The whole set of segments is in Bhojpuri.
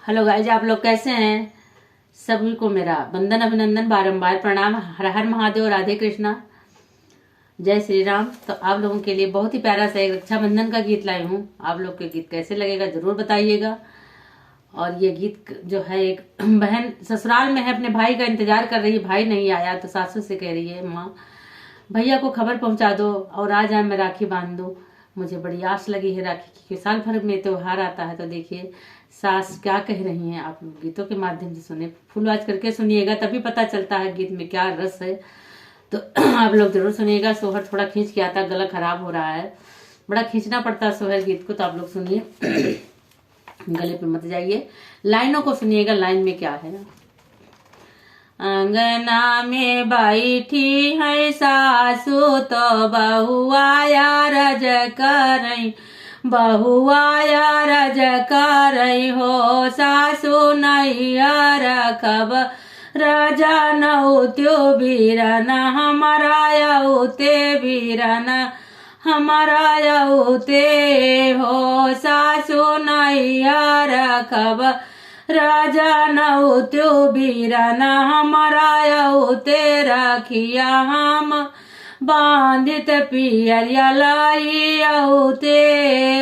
हेलो गाइज, आप लोग कैसे हैं। सभी को मेरा वंदन अभिनंदन बारंबार प्रणाम। हर हर महादेव, राधे कृष्णा, जय श्री राम। तो आप लोगों के लिए बहुत ही प्यारा सा एक रक्षाबंधन का गीत लाई हूँ। आप लोग के गीत कैसे लगेगा जरूर बताइएगा। और ये गीत जो है, एक बहन ससुराल में है, अपने भाई का इंतजार कर रही है, भाई नहीं आया तो सासू से कह रही है, माँ भैया को खबर पहुंचा दो और आ जाए, मैं राखी बांध दूं। मुझे बड़ी आस लगी है राखी की, साल भर में त्योहार आता है। तो देखिए सास क्या कह रही हैं, आप गीतों के माध्यम से सुने, फुल आवाज करके सुनिएगा, तभी पता चलता है गीत में क्या रस है। तो आप लोग जरूर सुनिएगा। सोहर थोड़ा खींच के आता, गला खराब हो रहा है, बड़ा खींचना पड़ता है सोहर गीत को। तो आप लोग सुनिए, गले पे मत जाइए, लाइनों को सुनिएगा, लाइन में क्या है। अंगना में बैठी है सासू तो बहुआया रज करई, बहुआया रज करई हो। सासू नैहर खब राजा नौत्यो बीरन, हमारा यौते बीरन, हमारा यौते हो। सासू नैहर खब राजा नौत्यो बीरन, हमारा यौते रखिया हम बांधित पियरिया लाई यौते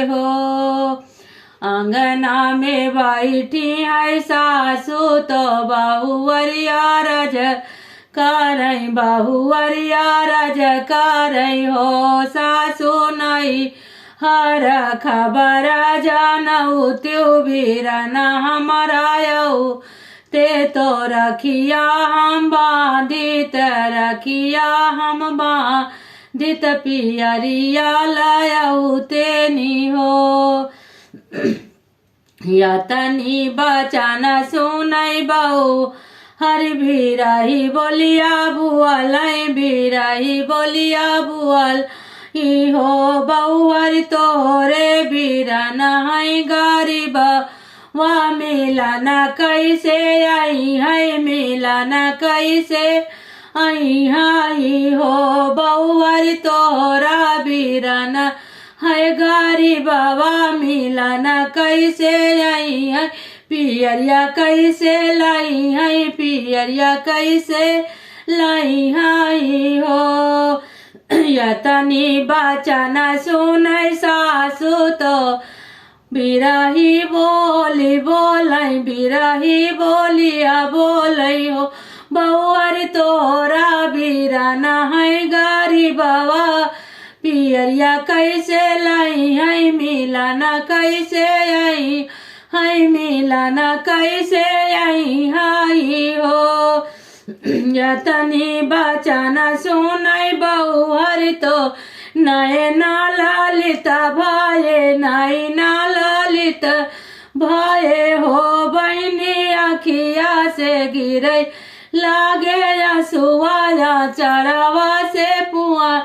हो। अंगना में बैठी है सासू तो बहुवरिया रज करई, बहुवरिया रज करई हो। सासू नहीं हर खबर जानऊ त्यो बीरन, हमारा यऊ ते तो रखिया हम बांधित, रखिया हम बांधित पियरिया लायऊ तेनी हो। यतनी बचन सुनई बहु हरि बिरही बोलिया बुअल, बिरही बोलिया बुअल हो। बहुअर तोरे बीरन है गरीब वा मिलन कैसे आई है, मिलन कैसे आई हाई हो। बहुअर तोरा बीरन है गरीब वा मिलन कैसे आई है। पियरिया कैसे लाई है, पियरिया कैसे लाई हाई हो। यतनी बचन सुनई सासू तो बिरही बोली बोलई, बिरही बोलिया बोलई हो। बहुअर तोरा बीरन है गरीबवा, पियरिया कैसे लाई है, मिलन कैसे आई है, मिलन कैसे आई हाई हो। यतनी बचन सुनई बहुहर तो नयना ललित भये, नयना ललित भये हो। बहनी अखिया से गिरई लागे असुआ, चरवा से पुआ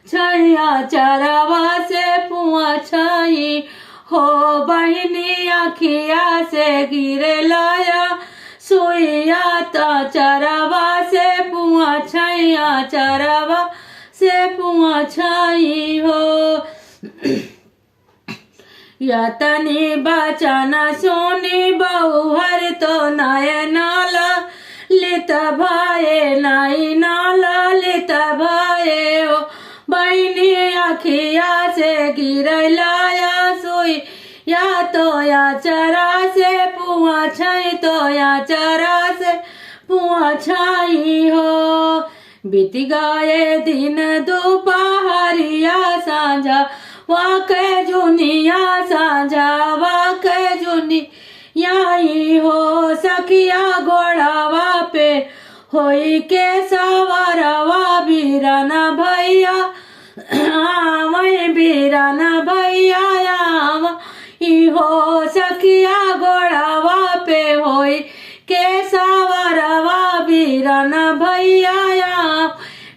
छैया, चरवा से पुआ छई हो। बहनी अखिया से गिरे लाया सुइया, तो चरवा से पुआ छैया, चरवा से पुआ छई हो। यतनी बचन सुनी बहुहर तो नयना ललित भये, नयना ललित भये हो। बहनी अखिया से गिरई लाया सुई, या तो या चरा से पुआ छई, तो या चरा से पुआ छई हो। बीत गए दिन दोपहरिया साँझा वाके जुनिया, साँझा वाके जुनियाई हो। सखिया घोड़ावा पे होई के सवारवा, बीरन भैया आवई, बीरन भैया आवई हो। सखिया घोड़ावा पे होई के सवारवा, बीरन भैया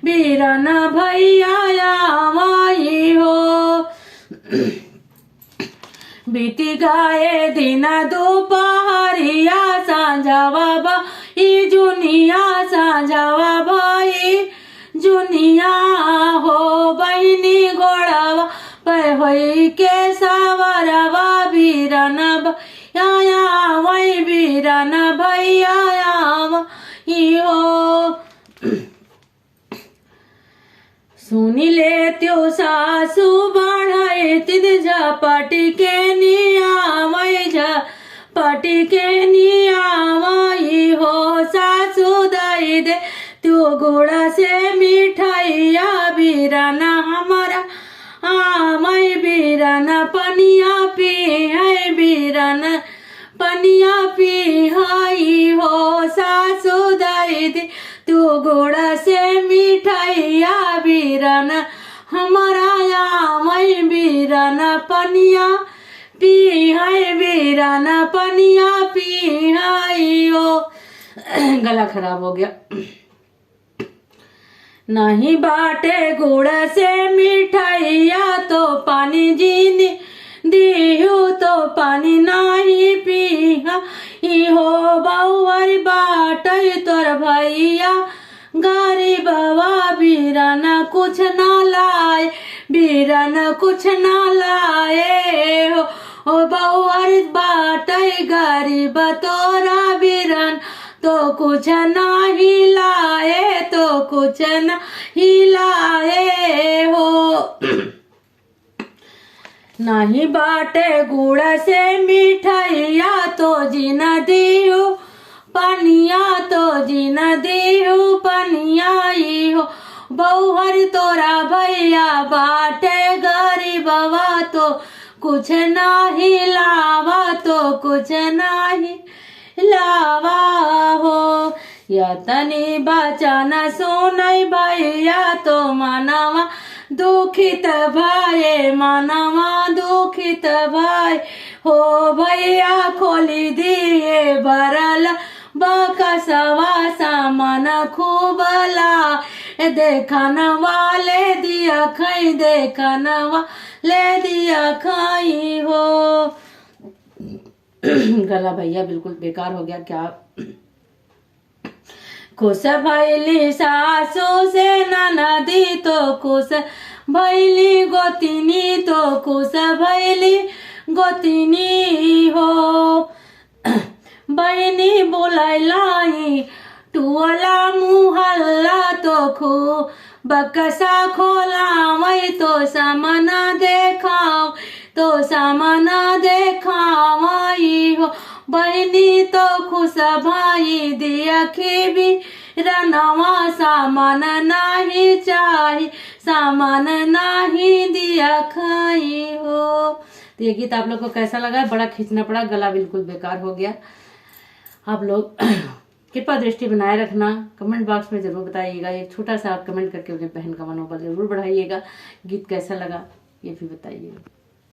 बीरन भैया आवई हो। बीत गए दिन दोपहरिया साँझवा भाई जुनिया, साँझवा भाई जुनिया हो। बहनी घोड़ावा पे होई के सवारवा, बीरन भैया वही बीराना भैया आवई हो। सुनी ले त्यो सासू बढ़ाए तिद झपटी के नियावई झपटी के नियावई हो। सासू दई दे त्यो गुड़ से मिठाइया बीराना हमारा आमई बीराना पनिया पी है बीराना पनिया पी हई हो। सासू दई दे तू गुड़ से मिठाइया बीराना हमारा आमई बीराना पनिया पी है बीराना पनिया पी हई हो। गला खराब हो गया। नहीं बाटे गुड़ से मिठाइया तो पानी जीनी दिहू तो पानी नहीं पीहा हो। बउअर बाटे तोर भैया गरीबवा बीराना कुछ ना लाए बीराना कुछ ना लाए हो। बउअर बाटे गरीब तोरा बीरान तो कुछ नहीं लाए तो कुछ नहीं लाए हो। नहीं बाटे गुड़ से मिठाइया तो जीना दियो पनिया तो जीना दियो पनिया ही हो। बउहर तोरा भैया बाटे गरीबवा तो कुछ नहीं लावा तो कुछ नहीं लावा हो। यतनी बचन सुनई भैया तो मनवा दुखित भाई मनवा दुखित भाई हो। भैया खोली दिए भरल बकसवा सामान खूब ला देखन वाले दिया खाई देखन वाले दिया खाई हो। गला भैया बिल्कुल बेकार हो गया क्या। खुश भैली सासू से ननदी तो खुश भैली गोतिनी तो खुश भैली गोतिनी हो। बहनी बोलाई टुअला मुहल्ला तो खूब बकसा खोलावई तो सामना देखाव तो सामना देखावई हो। बहनी तो खुश भाई दिया खेबी रनवा सामान नहीं चाहिए सामान नहीं दिया खाई हो। तो ये गीत आप लोग को कैसा लगा। बड़ा खींचना पड़ा, गला बिल्कुल बेकार हो गया। आप लोग कृपा दृष्टि बनाए रखना। कमेंट बॉक्स में जरूर बताइएगा। एक छोटा सा आप कमेंट करके अपने बहन का मनोबल जरूर बढ़ाइएगा। गीत कैसा लगा ये भी बताइएगा।